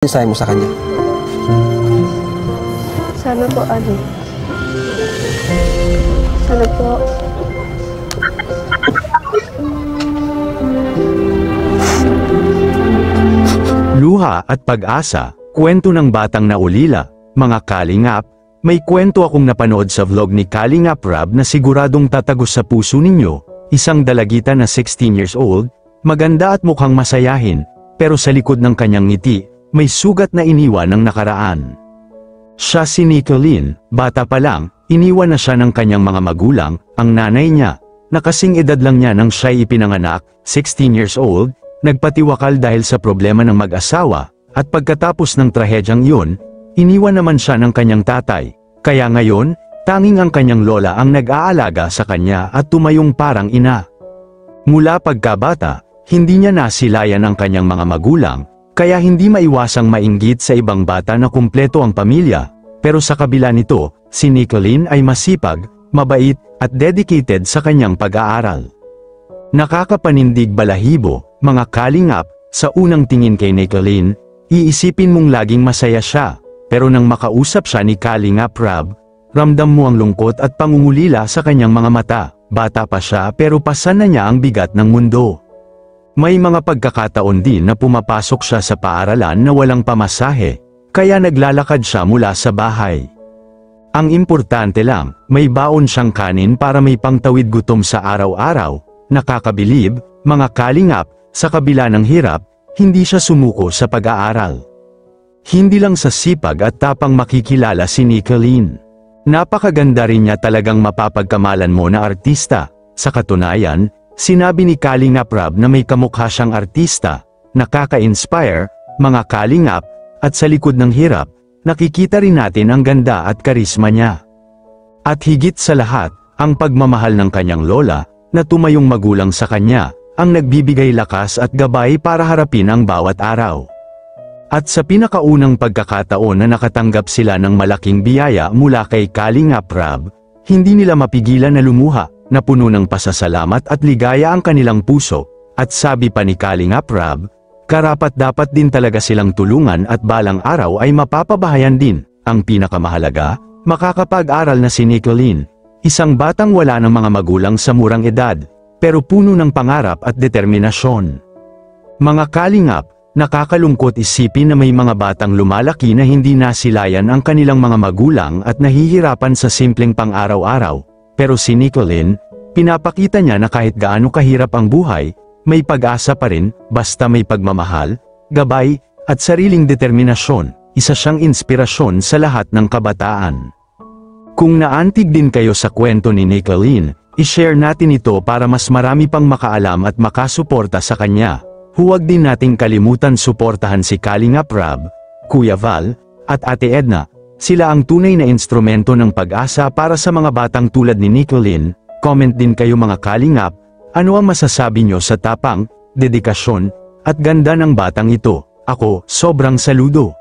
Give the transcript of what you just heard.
Mensahe mo sa kanya? Sana po sana po Luha at pag-asa, kwento ng batang naulila, mga kalingap. May kwento akong napanood sa vlog ni Kalingap Rab na siguradong tatagos sa puso ninyo. Isang dalagita na 16 years old, maganda at mukhang masayahin, pero sa likod ng kanyang ngiti, may sugat na iniwan ng nakaraan. Siya si Nicolene, bata pa lang, iniwan na siya ng kanyang mga magulang, ang nanay niya, na kasing edad lang niya nang siya'y ipinanganak, 16 years old, nagpatiwakal dahil sa problema ng mag-asawa, at pagkatapos ng trahedyang yun, iniwan naman siya ng kanyang tatay, kaya ngayon, tanging ang kanyang lola ang nag-aalaga sa kanya at tumayong parang ina. Mula pagkabata, hindi niya nasilayan ang kanyang mga magulang, kaya hindi maiwasang mainggit sa ibang bata na kumpleto ang pamilya, pero sa kabila nito, si Nicolene ay masipag, mabait, at dedicated sa kanyang pag-aaral. Nakakapanindig balahibo, mga kalingap, sa unang tingin kay Nicolene, iisipin mong laging masaya siya, pero nang makausap siya ni Kalingap Rab, ramdam mo ang lungkot at pangungulila sa kanyang mga mata. Bata pa siya pero pasan na niya ang bigat ng mundo. May mga pagkakataon din na pumapasok siya sa paaralan na walang pamasahe, kaya naglalakad siya mula sa bahay. Ang importante lang, may baon siyang kanin para may pangtawid gutom sa araw-araw. Nakakabilib, mga kalingap, sa kabila ng hirap, hindi siya sumuko sa pag-aaral. Hindi lang sa sipag at tapang makikilala si Nicolene. Napakaganda rin niya, talagang mapapagkamalan mo na artista. Sa katunayan, sinabi ni Kalingap Rab na may kamukha siyang artista, nakaka-inspire, mga kalingap, at sa likod ng hirap, nakikita rin natin ang ganda at karisma niya. At higit sa lahat, ang pagmamahal ng kanyang lola, na tumayong magulang sa kanya, ang nagbibigay lakas at gabay para harapin ang bawat araw. At sa pinakaunang pagkakataon na nakatanggap sila ng malaking biyaya mula kay Kalingap Rab, hindi nila mapigilan na lumuha, na puno ng pasasalamat at ligaya ang kanilang puso, at sabi pa ni Kalingap Rab, karapat-dapat din talaga silang tulungan at balang araw ay mapapabahayan din. Ang pinakamahalaga, makakapag-aral na si Nicolene, isang batang wala ng mga magulang sa murang edad, pero puno ng pangarap at determinasyon. Mga kalingap, nakakalungkot isipin na may mga batang lumalaki na hindi nasilayan ang kanilang mga magulang at nahihirapan sa simpleng pang-araw-araw. Pero si Nicolene, pinapakita niya na kahit gaano kahirap ang buhay, may pag-asa pa rin, basta may pagmamahal, gabay, at sariling determinasyon. Isa siyang inspirasyon sa lahat ng kabataan. Kung naantig din kayo sa kwento ni Nicolene, i-share natin ito para mas marami pang makaalam at makasuporta sa kanya. Huwag din nating kalimutan suportahan si Kalingap Rab, Kuya Val, at Ate Edna. Sila ang tunay na instrumento ng pag-asa para sa mga batang tulad ni Nicolene. Comment din kayo mga kalingap, ano ang masasabi nyo sa tapang, dedikasyon, at ganda ng batang ito? Ako, sobrang saludo.